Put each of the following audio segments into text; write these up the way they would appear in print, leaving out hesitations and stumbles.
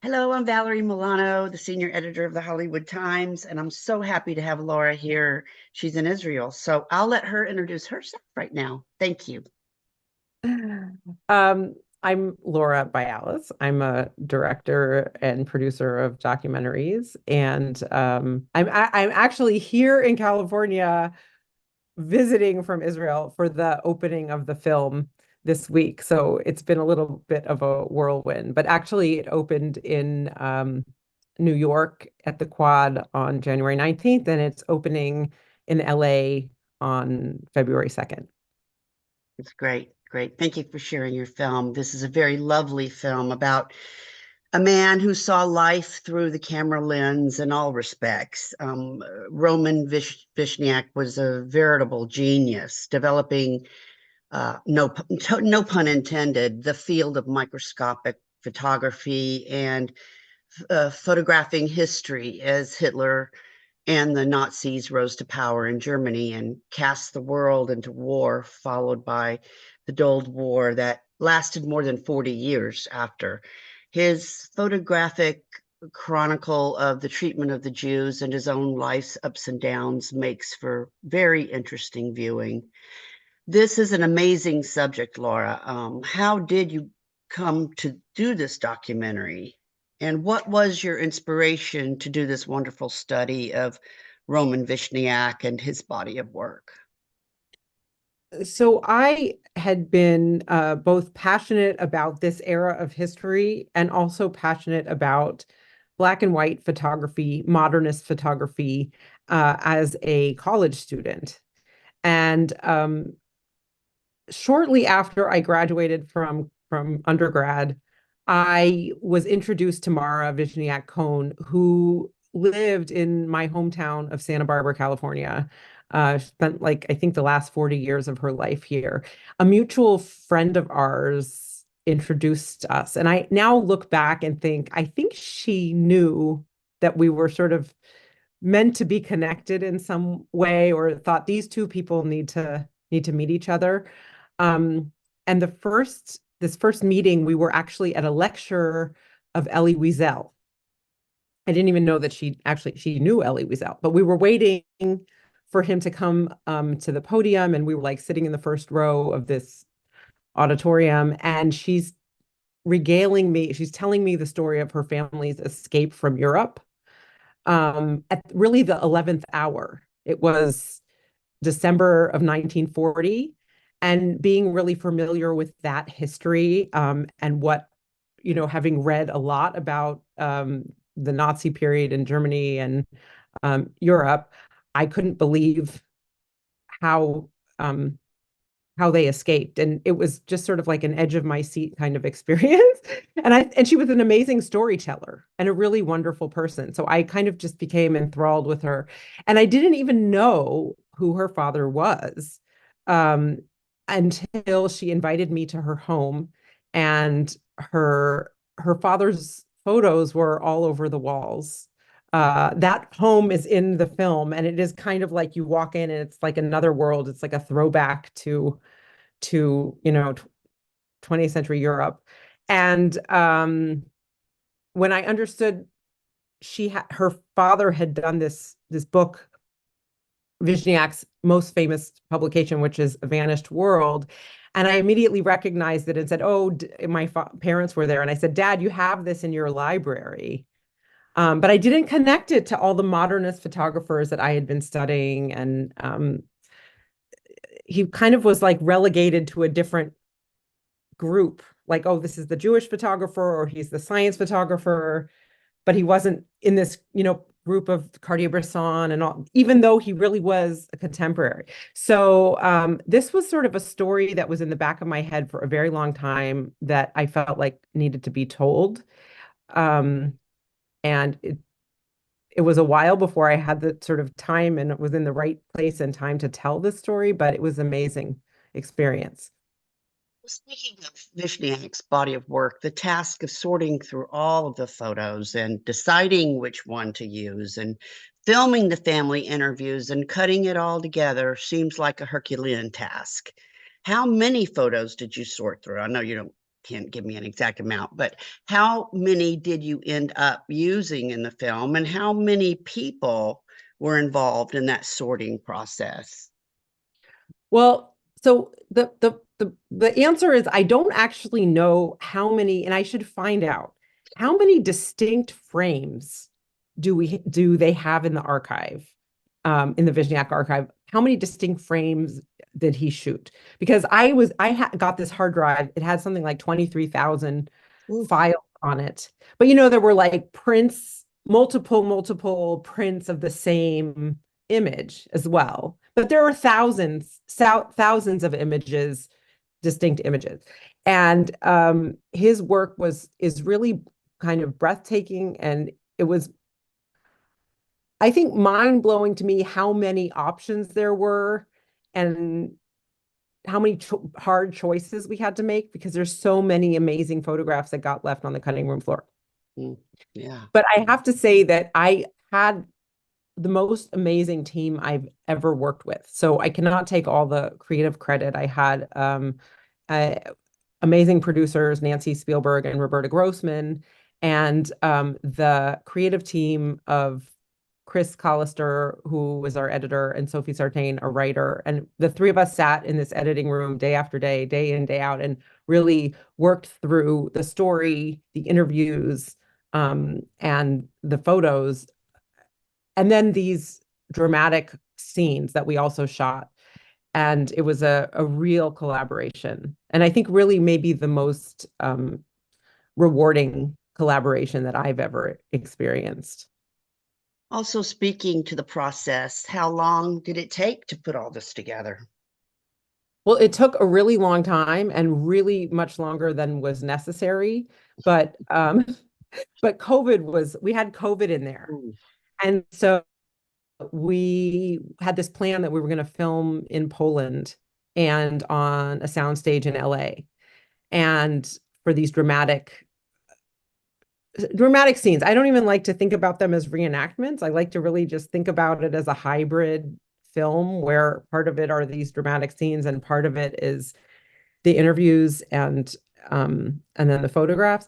Hello, I'm Valerie Milano, the senior editor of the Hollywood Times, and I'm so happy to have Laura here. She's in Israel, so I'll let her introduce herself right now. Thank you. I'm Laura Bialis. I'm a director and producer of documentaries, and I'm actually here in California visiting from Israel for the opening of the film this week. So it's been a little bit of a whirlwind, but actually it opened in New York at the Quad on January 19th, and it's opening in LA on February 2nd. It's great, great. Thank you for sharing your film. This is a very lovely film about a man who saw life through the camera lens in all respects. Roman Vishniac was a veritable genius, developing, no pun intended, the field of microscopic photography and photographing history as Hitler and the Nazis rose to power in Germany and cast the world into war, followed by the Cold War that lasted more than 40 years after. His photographic chronicle of the treatment of the Jews and his own life's ups and downs makes for very interesting viewing. This is an amazing subject, Laura. How did you come to do this documentary? And what was your inspiration to do this wonderful study of Roman Vishniac and his body of work? So I had been both passionate about this era of history and also passionate about black and white photography, modernist photography, as a college student. And shortly after I graduated from undergrad, I was introduced to Mara Vishniac Cohn, who lived in my hometown of Santa Barbara, California. Spent like I think the last 40 years of her life here. A mutual friend of ours introduced us, and I now look back and think I think she knew that we were sort of meant to be connected in some way, or thought these two people need to meet each other. Um, and this first meeting, we were actually at a lecture of Elie Wiesel. I didn't even know that she knew Elie Wiesel, but we were waiting for him to come to the podium, and we were like sitting in the first row of this auditorium, and she's telling me the story of her family's escape from Europe at really the 11th hour. It was December of 1940, and being really familiar with that history, and what, having read a lot about the Nazi period in Germany and Europe, I couldn't believe how um, how they escaped, and it was just sort of like an edge of my seat kind of experience. And she was an amazing storyteller and a really wonderful person, so I kind of just became enthralled with her. And I didn't even know who her father was, um, until she invited me to her home, and her father's photos were all over the walls. That home is in the film, and it is kind of like you walk in and it's like another world. It's like a throwback to 20th century Europe. And when I understood her father had done this book, Vishniac's most famous publication, which is A Vanished World. And I immediately recognized it and said, "Oh, my parents were there." And I said, "Dad, you have this in your library." But I didn't connect it to all the modernist photographers that I had been studying. And he kind of was like relegated to a different group, like, oh, this is the Jewish photographer or he's the science photographer, but he wasn't in this, group of Cartier-Bresson and all, even though he really was a contemporary. So this was sort of a story that was in the back of my head for a very long time that I felt like needed to be told. Um, and it was a while before I had the sort of time and it was in the right place and time to tell this story, but it was an amazing experience. Speaking of Vishniak's body of work, the task of sorting through all of the photos and deciding which one to use and filming the family interviews and cutting it all together seems like a Herculean task. How many photos did you sort through? I know you don't can't give me an exact amount, but how many did you end up using in the film, and how many people were involved in that sorting process? Well, so the answer is I don't actually know how many, and I should find out how many distinct frames do they have in the archive, in the Vishniac archive? How many distinct frames did he shoot? Because got this hard drive. It had something like 23,000 Ooh. files on it. But there were like prints, multiple prints of the same image as well. But there are thousands of images, distinct images. And his work is really kind of breathtaking. And it was, I think, mind-blowing to me how many options there were and how many hard choices we had to make, because there's so many amazing photographs that got left on the cutting room floor. Yeah. But I have to say that I had the most amazing team I've ever worked with. So I cannot take all the creative credit. I had uh, amazing producers, Nancy Spielberg and Roberta Grossman, and the creative team of Chris Collister, who was our editor, and Sophie Sartain, a writer. And the three of us sat in this editing room day after day in, day out, and really worked through the story, the interviews, and the photos. And then these dramatic scenes that we also shot. And it was a real collaboration. And I think really maybe the most rewarding collaboration that I've ever experienced. Also, speaking to the process, how long did it take to put all this together? Well, it took a really long time and really much longer than was necessary. But but we had COVID in there. Ooh. And so we had this plan that we were going to film in Poland and on a soundstage in LA. And for these dramatic scenes. I don't even like to think about them as reenactments. I like to really just think about it as a hybrid film where part of it are these dramatic scenes and part of it is the interviews and then the photographs.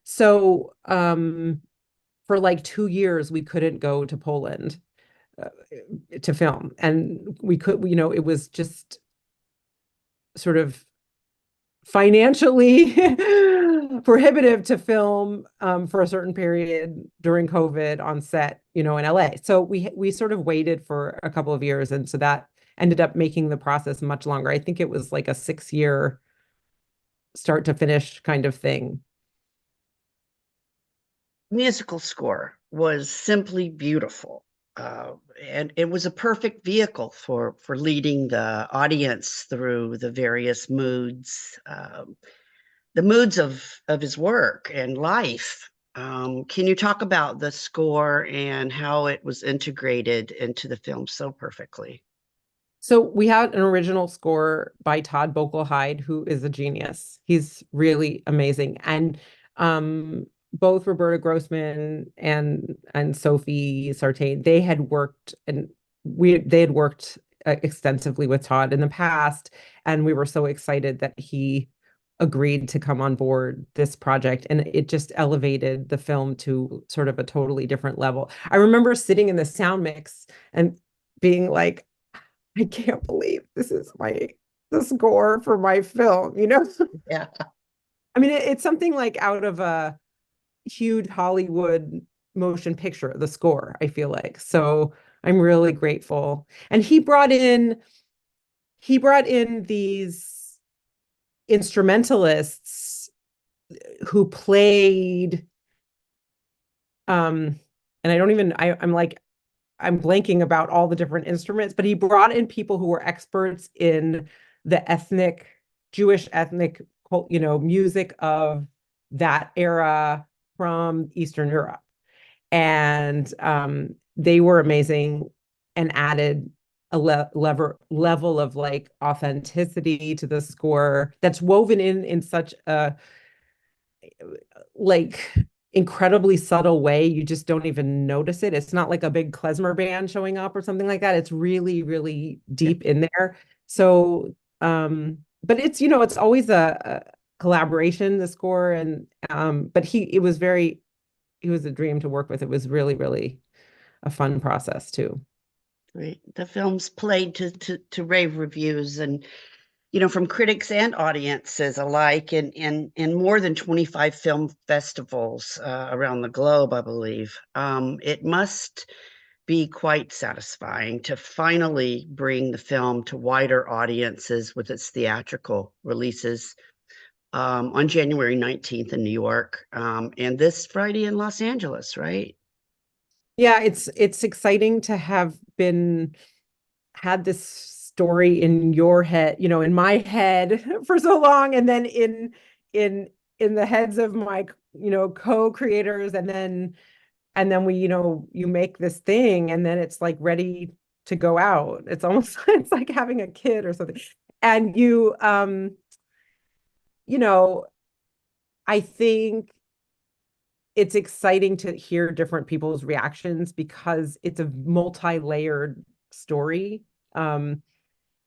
So for like 2 years we couldn't go to Poland to film, and it was just sort of financially prohibitive to film for a certain period during COVID on set, in LA. So we sort of waited for a couple of years, and so that ended up making the process much longer. I think it was like a 6-year start to finish kind of thing. Musical score was simply beautiful. And it was a perfect vehicle for leading the audience through the various moods, the moods of his work and life. Can you talk about the score and how it was integrated into the film so perfectly? So we had an original score by Todd Bokelheide, who is a genius. He's really amazing. And both Roberta Grossman and Sophie Sartain, they had worked extensively with Todd in the past, and we were so excited that he agreed to come on board this project, and it just elevated the film to sort of a totally different level. I remember sitting in the sound mix and being like, I can't believe this is the score for my film. Yeah. I mean, it's something like out of a huge Hollywood motion picture, the score, I feel like. So I'm really grateful. And he brought in these instrumentalists who played and I'm blanking about all the different instruments, but he brought in people who were experts in the Jewish ethnic, music of that era from Eastern Europe. And they were amazing and added a level of like authenticity to the score that's woven in such a like incredibly subtle way. You just don't even notice it. It's not like a big klezmer band showing up or something like that. It's really, really deep in there. So, but it's always collaboration, the score, and but he was a dream to work with. It was really, really a fun process too. Great. The film's played to rave reviews, and from critics and audiences alike, in more than 25 film festivals around the globe, I believe. It must be quite satisfying to finally bring the film to wider audiences with its theatrical releases on January 19th in New York, and this Friday in Los Angeles, right? Yeah, it's exciting to have been had this story in your head, in my head for so long, and then in in the heads of my, co-creators, and then we, you make this thing, and then it's like ready to go out. It's almost it's like having a kid or something. And you know, I think it's exciting to hear different people's reactions because it's a multi-layered story. Um,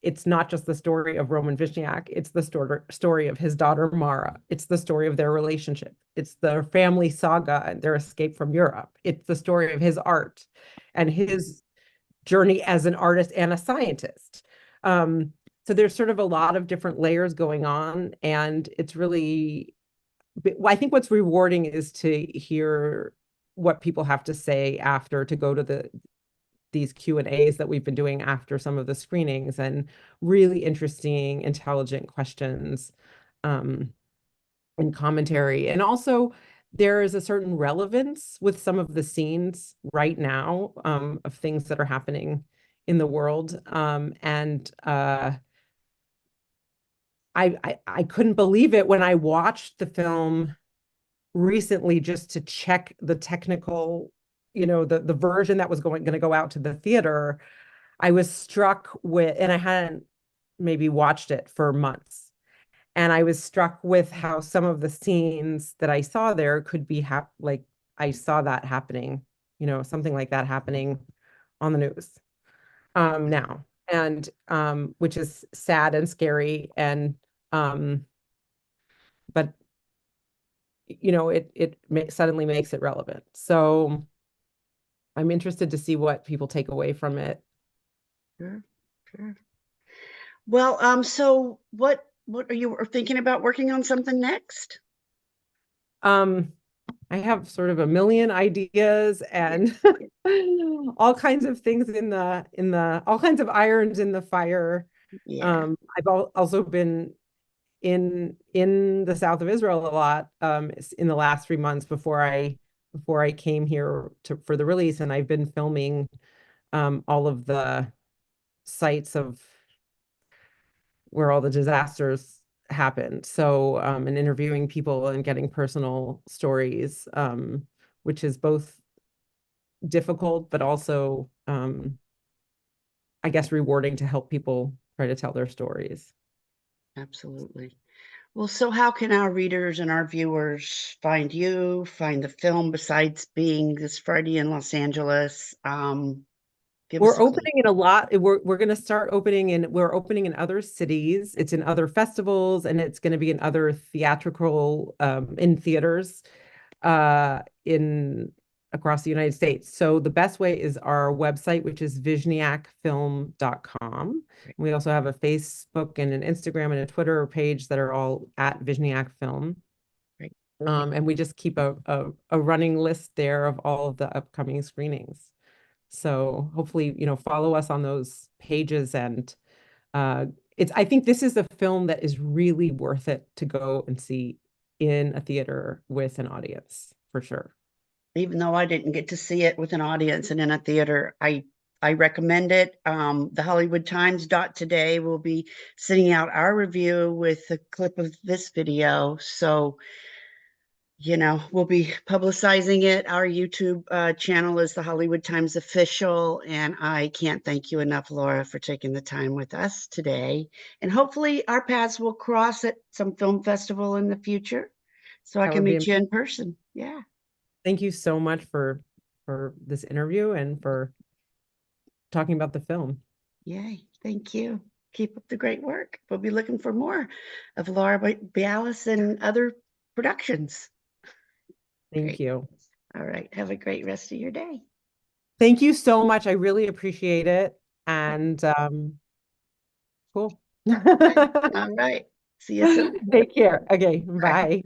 it's not just the story of Roman Vishniac, it's the story of his daughter Mara. It's the story of their relationship. It's the family saga and their escape from Europe. It's the story of his art and his journey as an artist and a scientist. Um, so there's sort of a lot of different layers going on, and it's really, I think what's rewarding is to hear what people have to say after, to go to these Q&As that we've been doing after some of the screenings, and really interesting, intelligent questions, um, and commentary. And also, there is a certain relevance with some of the scenes right now, of things that are happening in the world. And I couldn't believe it when I watched the film recently, just to check the technical, the version that was going to go out to the theater. I was struck with, and I hadn't maybe watched it for months, and I was struck with how some of the scenes that I saw there could be like I saw that happening, something like that happening on the news now, and which is sad and scary, and um but suddenly makes it relevant. So I'm interested to see what people take away from it. Sure, sure. Well, so what are you thinking about working on something next? Um, I have sort of a million ideas Yeah, and all kinds of things in the all kinds of irons in the fire. yeah, I've also been in the south of Israel a lot, in the last 3 months before I came here for the release, and I've been filming all of the sites of where all the disasters happened. So, and interviewing people and getting personal stories, which is both difficult, but also, I guess, rewarding to help people try to tell their stories. absolutely. Well, so how can our readers and our viewers find you, find the film besides being this Friday in Los Angeles? Give us We're a clue. opening in a lot. We're going to start opening in. We're opening in other cities. It's in other festivals, and it's going to be in other theatrical, in theaters, in across the United States. So the best way is our website, which is vishniacfilm.com. Great, We also have a Facebook and an Instagram and a Twitter page that are all at Vishniac Film. great. And we just keep a running list there of all of the upcoming screenings. So hopefully, follow us on those pages, and uh, I think this is a film that is really worth it to go and see in a theater with an audience, for sure. Even though I didn't get to see it with an audience and in a theater, I recommend it. The Hollywood Times dot today will be sending out our review with a clip of this video. So, we'll be publicizing it. Our YouTube channel is the Hollywood Times Official, and I can't thank you enough, Laura, for taking the time with us today. And hopefully our paths will cross at some film festival in the future so I That can would be meet you in person. Yeah. Thank you so much for this interview and for talking about the film. Yay. Thank you. Keep up the great work. We'll be looking for more of Laura Bialis and other productions. Thank Great. you. All right. Have a great rest of your day. Thank you so much. I really appreciate it. And cool. All right. See you soon. Take care. Okay, bye.